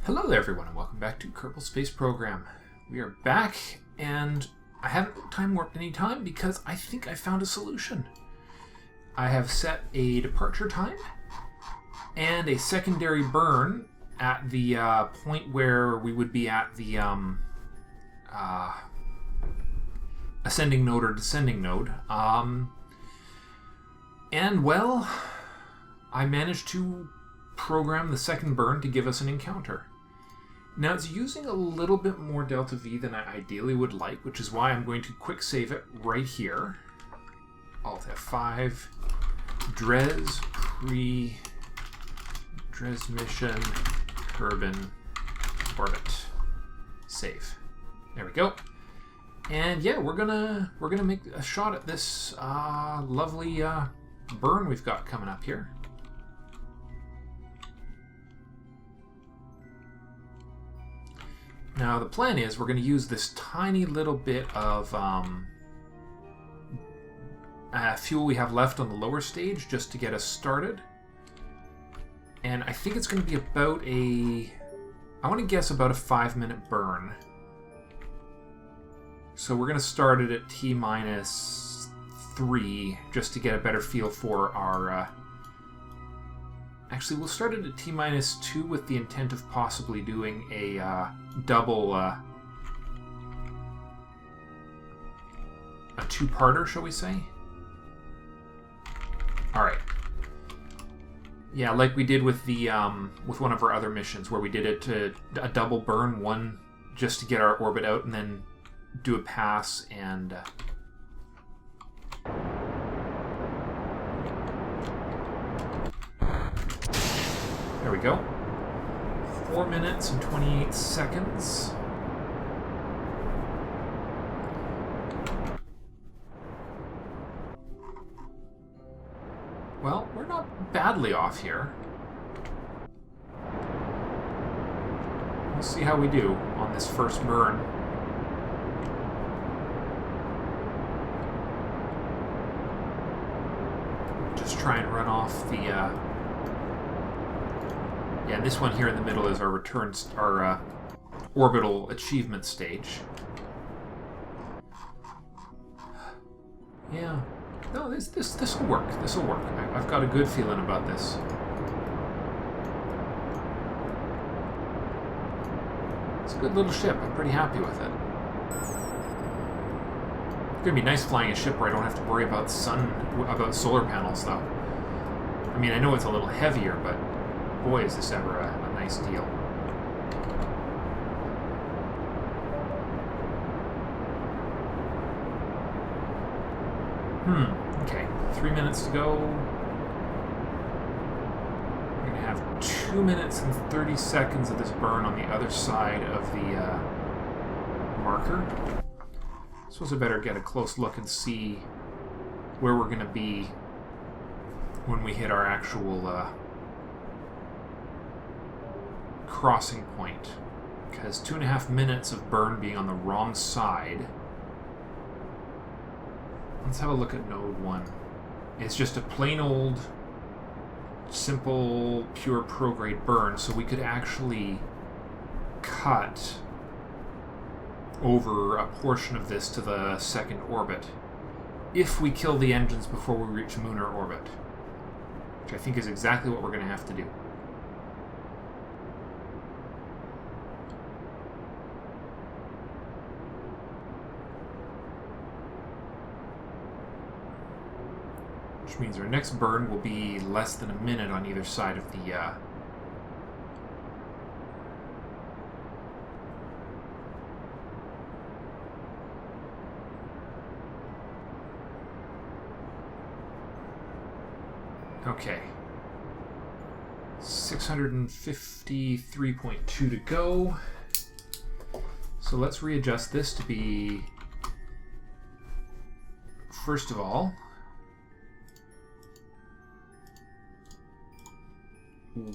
Hello there everyone and welcome back to Kerbal Space Program. We are back and I haven't time warped any time because I think I found a solution. I have set a departure time and a secondary burn at the point where we would be at the ascending node or descending node. And well, I managed to program the second burn to give us an encounter. Now it's using a little bit more delta V than I ideally would like, which is why I'm going to quick save it right here. Alt F5, Dres, Dres mission, Kerbal, orbit, save. There we go. And yeah, we're gonna make a shot at this lovely burn we've got coming up here. Now the plan is we're going to use this tiny little bit of fuel we have left on the lower stage just to get us started. And I think it's going to be about I want to guess about a 5-minute burn. So we're going to start it at T-3 just to get a better feel for our... Actually, we'll start it at T-2 with the intent of possibly doing a double... a two-parter, shall we say? Alright. Yeah, like we did with the with one of our other missions, where we did it to a double burn, one just to get our orbit out, and then do a pass, and... There we go. 4 minutes and 28 seconds. Well, we're not badly off here. We'll see how we do on this first burn. Just try and run off the... Yeah, this one here in the middle is our our orbital achievement stage. Yeah, no, this will work. This will work. I've got a good feeling about this. It's a good little ship. I'm pretty happy with it. It's gonna be nice flying a ship where I don't have to worry about solar panels, though. I mean, I know it's a little heavier, but. Boy, is this ever a nice deal. Okay. 3 minutes to go. We're going to have 2 minutes and 30 seconds of this burn on the other side of the marker. I suppose I better get a close look and see where we're going to be when we hit our actual... crossing point, because 2.5 minutes of burn being on the wrong side. Let's have a look at node 1. It's just a plain old simple pure prograde burn, so we could actually cut over a portion of this to the second orbit if we kill the engines before we reach lunar orbit, which I think is exactly what we're going to have to do. Which means our next burn will be less than a minute on either side of the... Okay. 653.2 to go. So let's readjust this to be... First of all...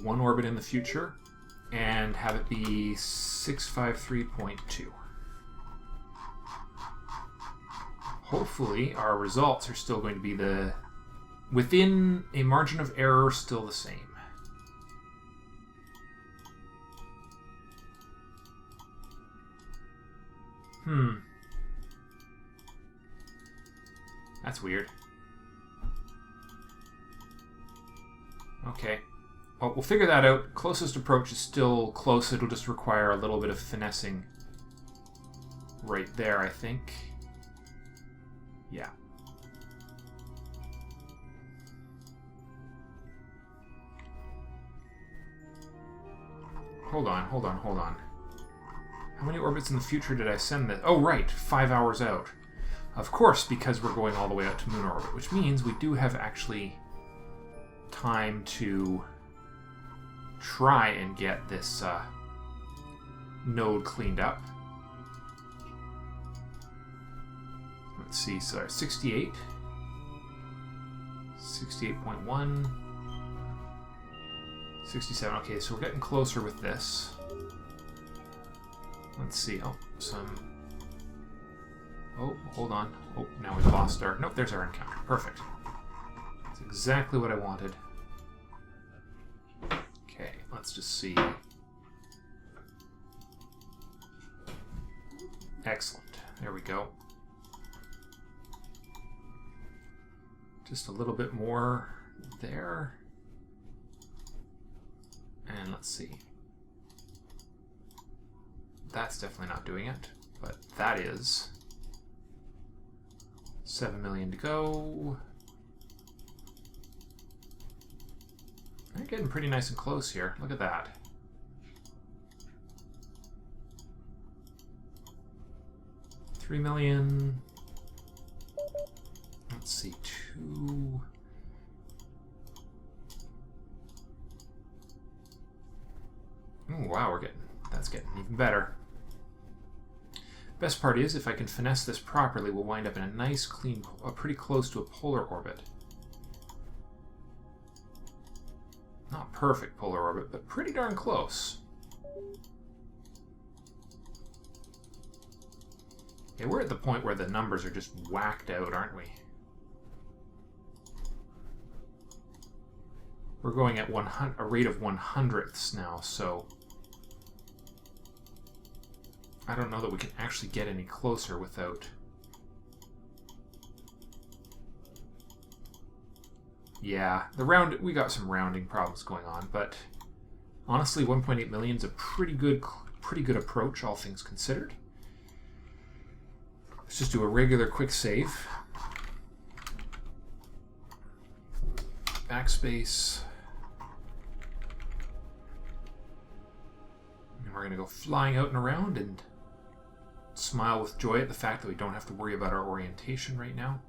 one orbit in the future, and have it be 653.2. Hopefully our results are still going to be within a margin of error, still the same. That's weird. Okay. Well, we'll figure that out. Closest approach is still close. It'll just require a little bit of finessing right there, I think. Yeah. Hold on. How many orbits in the future did I send this? Oh, right. 5 hours out. Of course, because we're going all the way out to moon orbit, which means we do have actually time to try and get this node cleaned up. Let's see, so 68, 68.1, 67. Okay, so we're getting closer with this. Let's see. Oh, oh, hold on. Oh, now we've lost our... Nope, there's our encounter. Perfect. That's exactly what I wanted. Okay, let's just see. Excellent. There we go. Just a little bit more there. And let's see. That's definitely not doing it, but that is. 7 million to go. They're getting pretty nice and close here. Look at that. $3 million. Let's see, 2. Oh, wow, that's getting even better. Best part is, if I can finesse this properly, we'll wind up in a nice, clean, pretty close to a polar orbit. Not perfect polar orbit, but pretty darn close. Okay, we're at the point where the numbers are just whacked out, aren't we? We're going at a rate of 1/100ths now, so I don't know that we can actually get any closer without... Yeah, we got some rounding problems going on, but honestly, 1.8 million is a pretty good approach, all things considered. Let's just do a regular quick save. Backspace. And we're going to go flying out and around and smile with joy at the fact that we don't have to worry about our orientation right now.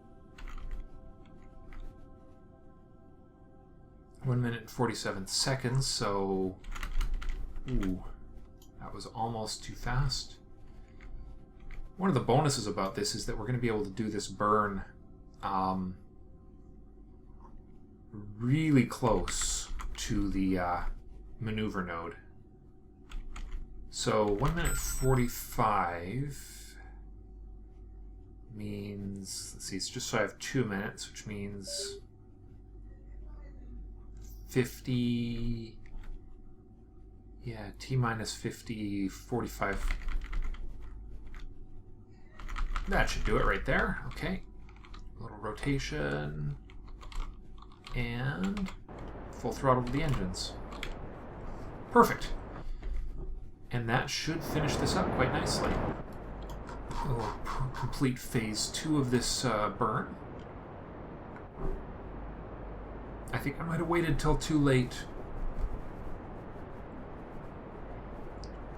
1 minute and 47 seconds, so... Ooh, that was almost too fast. One of the bonuses about this is that we're going to be able to do this burn really close to the maneuver node. So 1 minute 45 means, let's see, it's just shy of 2 minutes, which means 50, yeah, T minus 50, 45. That should do it right there. Okay. A little rotation. And full throttle to the engines. Perfect. And that should finish this up quite nicely. We'll complete phase 2 of this burn. I think I might have waited till too late.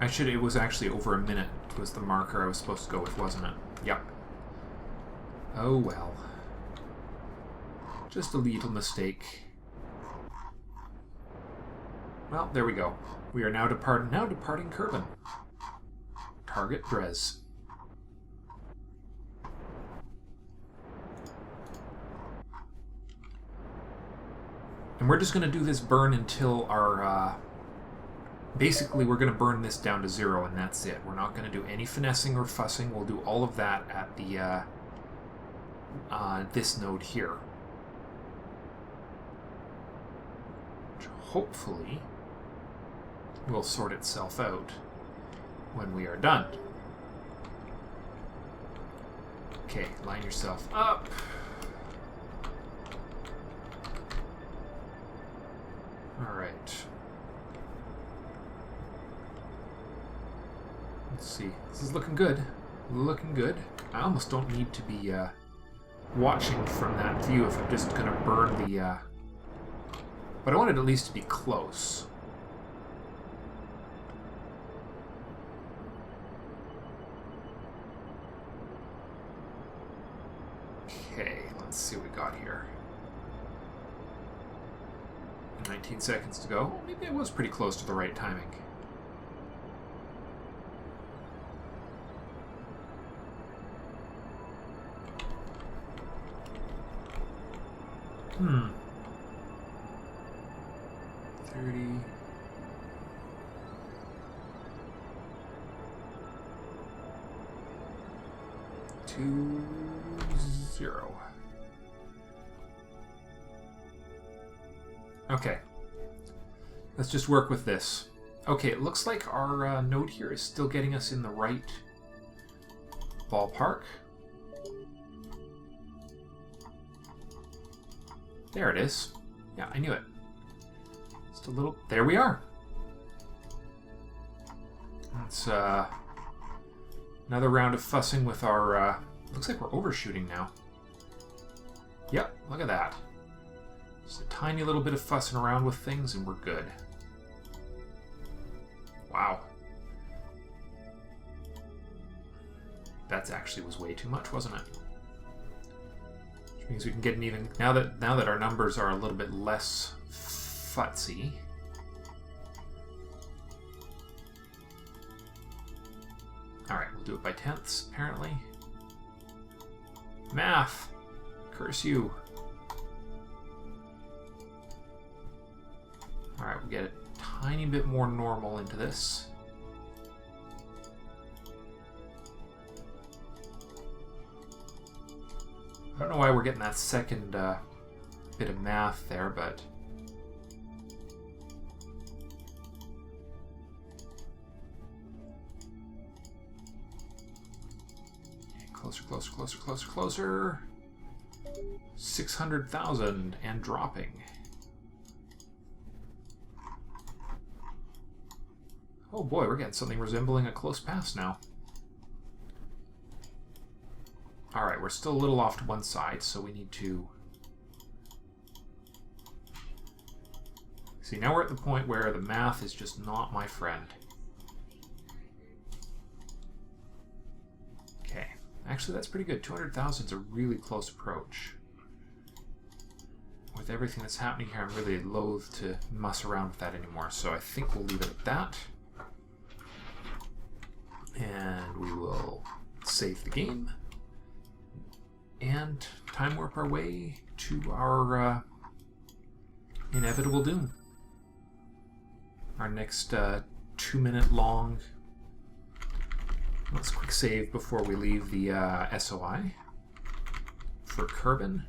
It was actually over a minute was the marker I was supposed to go with, wasn't it? Yep. Oh well. Just a little mistake. Well, there we go. We are now departing Kerbal. Target Dres. And we're just going to do this burn until our... basically, we're going to burn this down to 0, and that's it. We're not going to do any finessing or fussing. We'll do all of that at the this node here. Which hopefully will sort itself out when we are done. Okay, line yourself up. Alright. Let's see. This is looking good. Looking good. I almost don't need to be watching from that view if I'm just going to burn the... But I want it at least to be close. Okay, let's see what we got here. 19 seconds to go. Maybe I was pretty close to the right timing. Hmm. 30. Two, 0. Okay. Let's just work with this. Okay, it looks like our node here is still getting us in the right ballpark. There it is. Yeah, I knew it. Just a little... There we are. That's another round of fussing with our... Looks like we're overshooting now. Yep, look at that. Just a tiny little bit of fussing around with things and we're good. Wow. That actually was way too much, wasn't it? Which means we can get an even... Now that our numbers are a little bit less futzy. Alright, we'll do it by tenths, apparently. Math! Curse you. Alright, we'll get a tiny bit more normal into this. I don't know why we're getting that second bit of math there, but... Closer, closer, closer, closer, closer. 600,000 and dropping. Oh boy, we're getting something resembling a close pass now. Alright, we're still a little off to one side, so we need to... See, now we're at the point where the math is just not my friend. Okay. Actually, that's pretty good. 200,000 is a really close approach. With everything that's happening here, I'm really loath to muss around with that anymore, so I think we'll leave it at that. And we will save the game. And time warp our way to our inevitable doom. Our next 2-minute long... Let's quick save before we leave the SOI for Kerbal.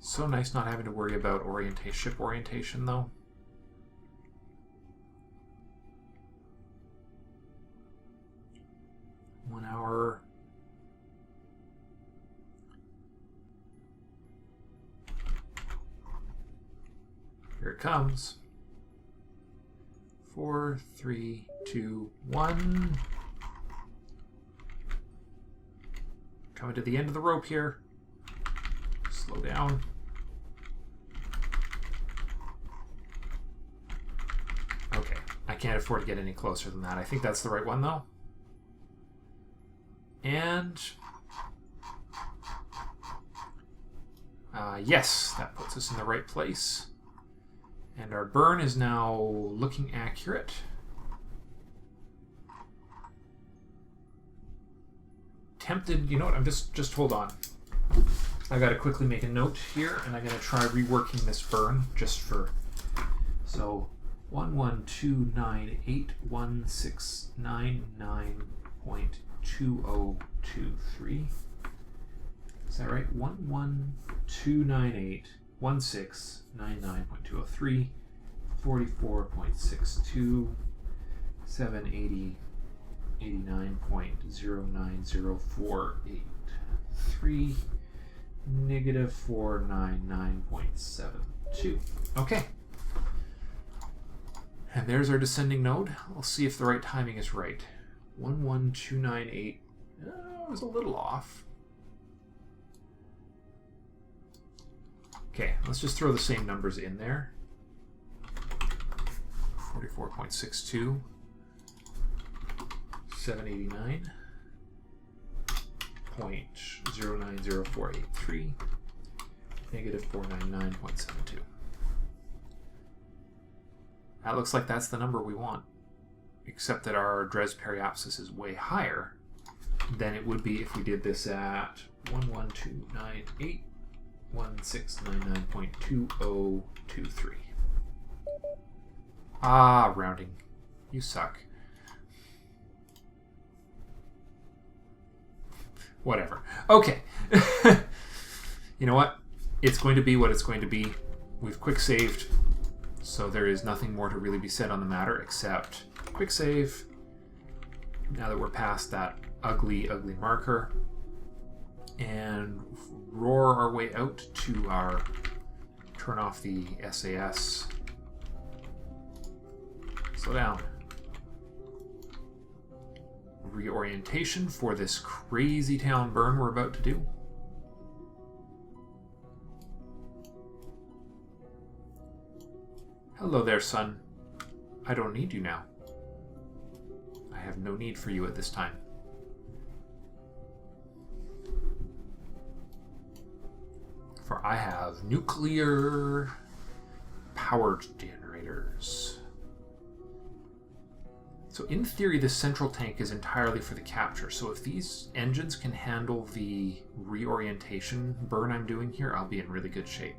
So nice not having to worry about ship orientation, though. One hour. Here it comes. 4, 3, 2, 1. Coming to the end of the rope here. Slow down. Okay, I can't afford to get any closer than that. I think that's the right one, though. And... yes, that puts us in the right place. And our burn is now looking accurate. Tempted, you know what, I'm just hold on. I gotta quickly make a note here, and I'm gonna try reworking this burn just for, so 112981699.2023. Is that right? 112981699.203, 44.62. 780, 89.09048. Negative 499.72. Okay. And there's our descending node. I'll see if the right timing is right. 11298. It was a little off. Okay, let's just throw the same numbers in there. 44.62. 789. 0.090483, negative 499.72. That looks like that's the number we want, except that our Dres periapsis is way higher than it would be if we did this at 11298.1699.2023. Ah, rounding. You suck. Whatever. Okay. You know what? It's going to be what it's going to be. We've quick saved, so there is nothing more to really be said on the matter except quick save. Now that we're past that ugly, ugly marker, and roar our way out to our turn off the SAS. Slow down. Reorientation for this crazy town burn we're about to do. Hello there, son. I don't need you now. I have no need for you at this time. For I have nuclear powered generators. So in theory, the central tank is entirely for the capture. So if these engines can handle the reorientation burn I'm doing here, I'll be in really good shape.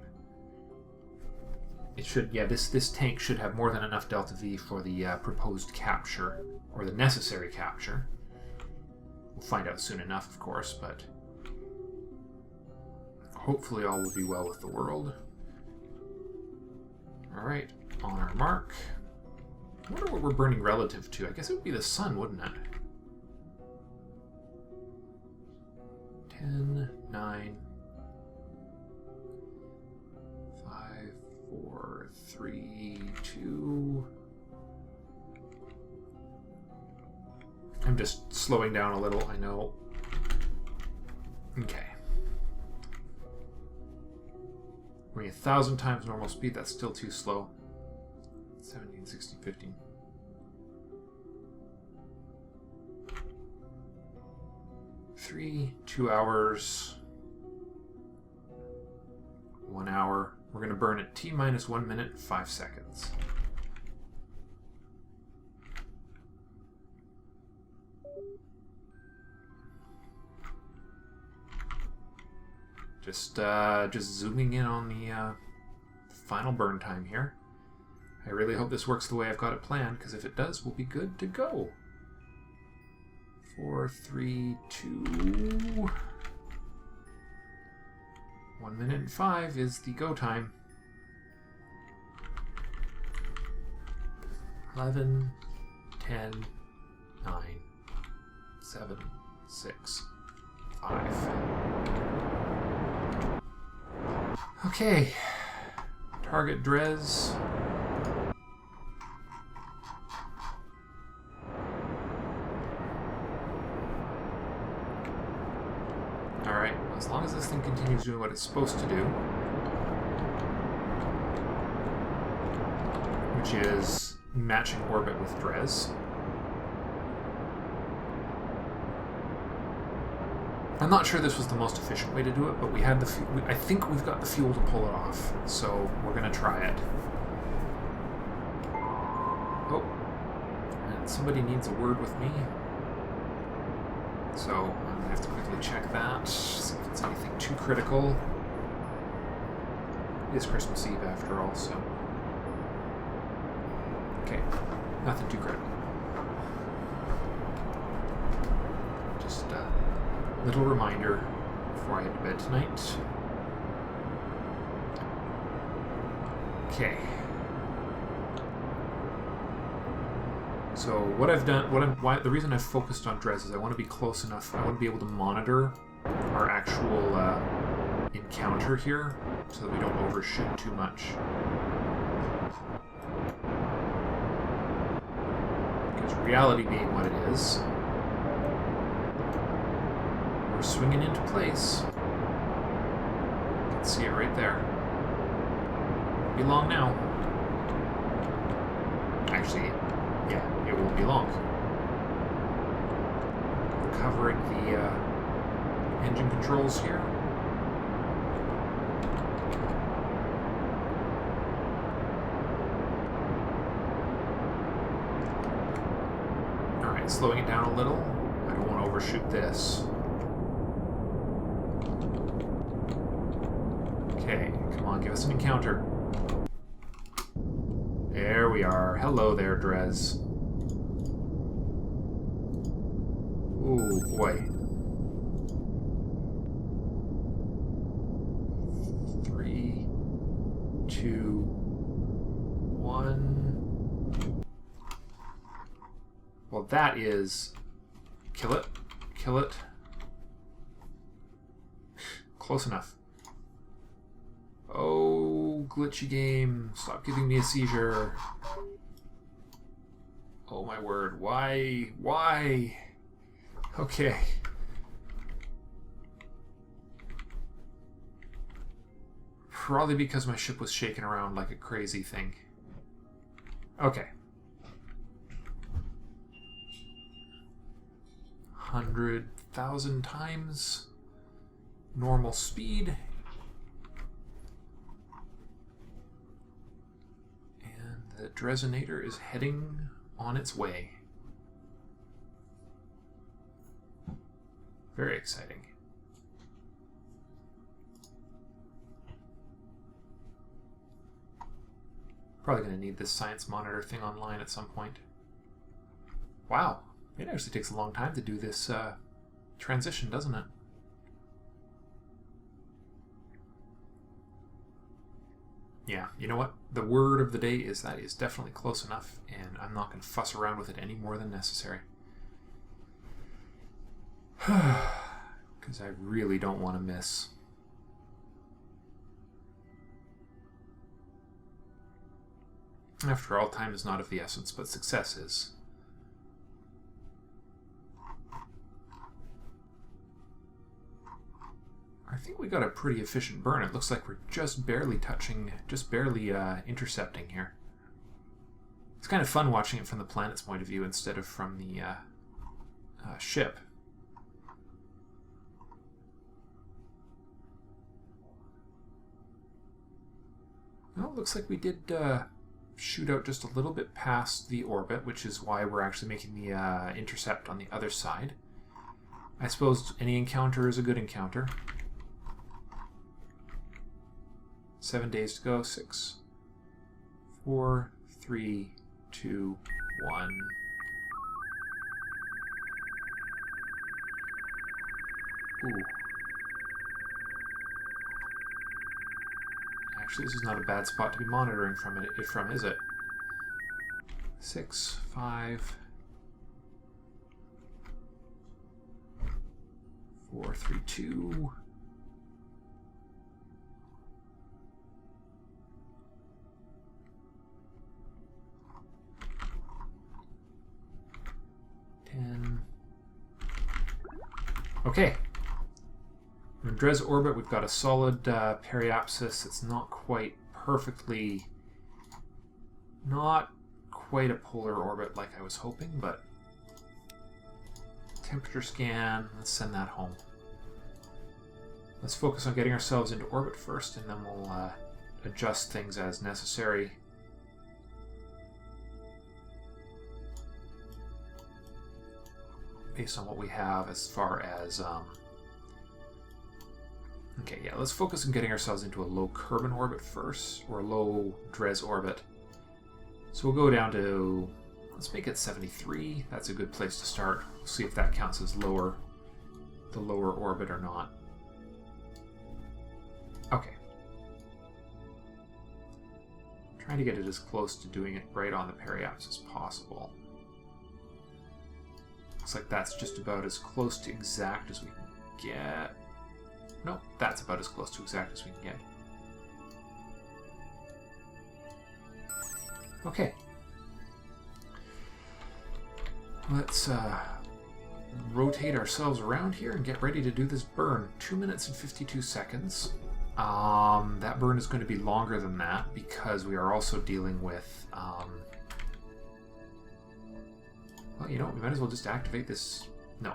It should, yeah, this tank should have more than enough delta V for the proposed capture, or the necessary capture. We'll find out soon enough, of course, but hopefully all will be well with the world. Alright, on our mark. I wonder what we're burning relative to. I guess it would be the sun, wouldn't it? 10, 9, 5, 4, 3, 2. I'm just slowing down a little, I know. Okay. We're 1,000 times normal speed, that's still too slow. 17, 16, 15. Three, 2 hours, 1 hour. We're going to burn at T minus 1 minute, 5 seconds. Just zooming in on the final burn time here. I really hope this works the way I've got it planned, because if it does, we'll be good to go. 4, 3, 2... 1 minute and 5 is the go time. 11, 10, 9, 7, 6, 5. Okay. Target Dres. Alright, as long as this thing continues doing what it's supposed to do, which is matching orbit with Dres. I'm not sure this was the most efficient way to do it, but we had the I think we've got the fuel to pull it off, so we're going to try it. Oh, and somebody needs a word with me. So I'm going to have to quickly check that, see if it's anything too critical. It is Christmas Eve after all, so... Okay, nothing too critical. Just a little reminder before I head to bed tonight. Okay. So what I've done, the reason I've focused on Dres is I want to be close enough. I want to be able to monitor our actual encounter here, so that we don't overshoot too much. Because reality being what it is, we're swinging into place. You can see it right there. Won't be long now. Actually, yeah, it won't be long. Covering the engine controls here. Alright, slowing it down a little. I don't want to overshoot this. Okay, come on, give us an encounter. There we are. Hello there, Dres. Ooh, boy. 3, 2, 1. Well, that is... Kill it. Kill it. Close enough. Oh, glitchy game. Stop giving me a seizure. Oh my word. Why? Why? Okay. Probably because my ship was shaking around like a crazy thing. Okay. 100,000 times normal speed. And the Dresonator is heading on its way. Very exciting. Probably going to need this science monitor thing online at some point. Wow, it actually takes a long time to do this transition, doesn't it? Yeah, you know what? The word of the day is that is definitely close enough, and I'm not going to fuss around with it any more than necessary. Because I really don't want to miss. After all, time is not of the essence, but success is. I think we got a pretty efficient burn. It looks like we're just barely intercepting here. It's kind of fun watching it from the planet's point of view instead of from the ship. Well, it looks like we did shoot out just a little bit past the orbit, which is why we're actually making the intercept on the other side. I suppose any encounter is a good encounter. 7 days to go. 6, 4, 3, 2, 1. Ooh. Actually, this is not a bad spot to be monitoring from, is it? 6, 5, 4, 3, 2. Okay. In Dres orbit, we've got a solid periapsis. It's not quite a polar orbit like I was hoping, but temperature scan, let's send that home. Let's focus on getting ourselves into orbit first, and then we'll adjust things as necessary. Based on what we have as far as... Okay, yeah, let's focus on getting ourselves into a low Kerbal orbit first, or a low Dres orbit. So we'll go down to, let's make it 73. That's a good place to start. We'll see if that counts as the lower orbit or not. Okay. Trying to get it as close to doing it right on the periapsis as possible. Looks like that's just about as close to exact as we can get. Nope, that's about as close to exact as we can get. Okay. Let's rotate ourselves around here and get ready to do this burn. 2 minutes and 52 seconds. That burn is going to be longer than that because we are also dealing with... well, you know, we might as well just activate this. No.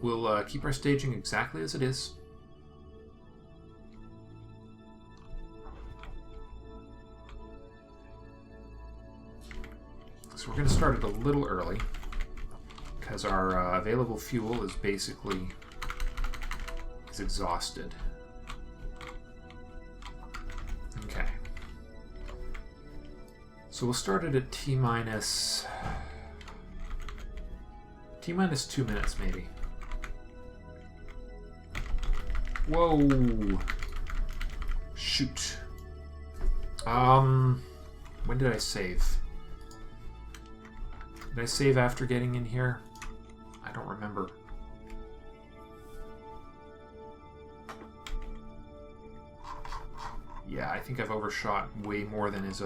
We'll keep our staging exactly as it is. So we're going to start it a little early because our available fuel is basically exhausted. Okay. So we'll start it at T minus 2 minutes maybe. Whoa! Shoot. When did I save? Did I save after getting in here? I don't remember. Yeah, I think I've overshot way more than is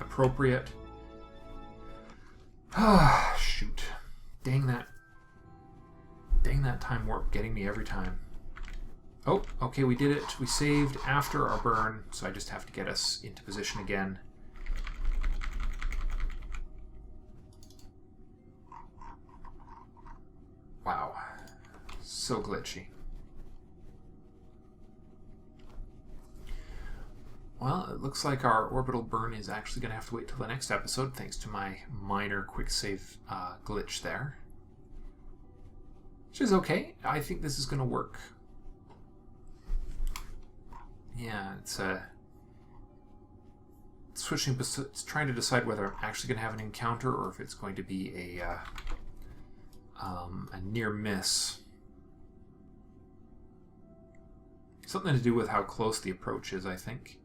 appropriate. Ah, shoot. Dang that time warp getting me every time. Oh, okay, we did it. We saved after our burn, so I just have to get us into position again. Wow. So glitchy. Well, it looks like our orbital burn is actually going to have to wait till the next episode, thanks to my minor quick save glitch there. Which is okay. I think this is going to work. Yeah, it's switching. It's trying to decide whether I'm actually going to have an encounter or if it's going to be a near miss. Something to do with how close the approach is, I think.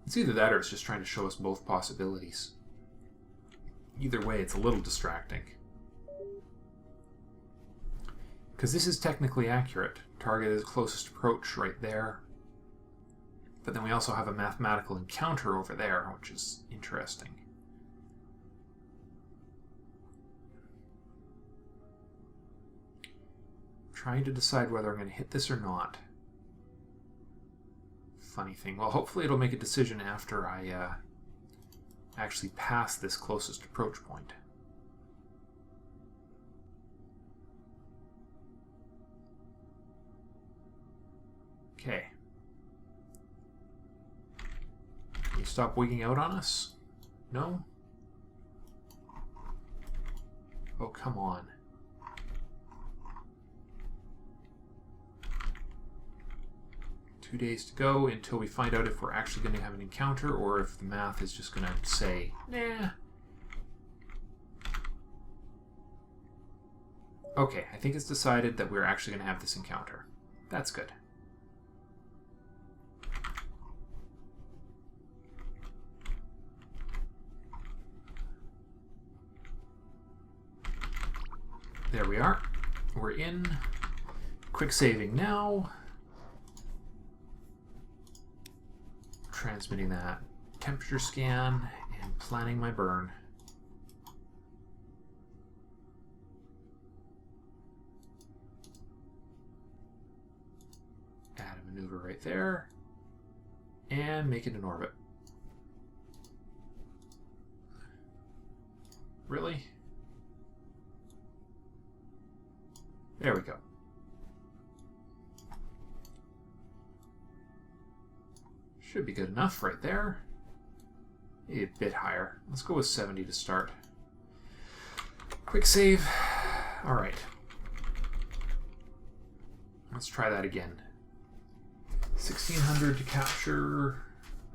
It's either that or it's just trying to show us both possibilities. Either way, it's a little distracting. Because this is technically accurate. Target is closest approach right there. But then we also have a mathematical encounter over there, which is interesting. Trying to decide whether I'm going to hit this or not. Funny thing. Well, hopefully it'll make a decision after I actually pass this closest approach point. Okay. Can you stop wigging out on us? No? Oh, come on. Two days to go until we find out if we're actually going to have an encounter or if the math is just going to say, nah. Okay, I think it's decided that we're actually going to have this encounter. That's good. There we are. We're in. Quick saving now. Transmitting that temperature scan and planning my burn. Add a maneuver right there and make it an orbit. Really? There we go. Should be good enough right there. A bit higher. Let's go with 70 to start. Quick save. All right. Let's try that again. 1600 to capture.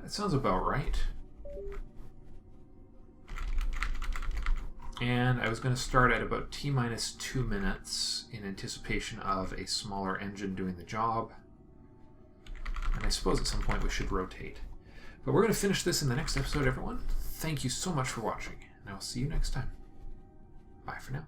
That sounds about right. And I was going to start at about T minus 2 minutes in anticipation of a smaller engine doing the job. And I suppose at some point we should rotate. But we're going to finish this in the next episode, everyone. Thank you so much for watching, and I will see you next time. Bye for now.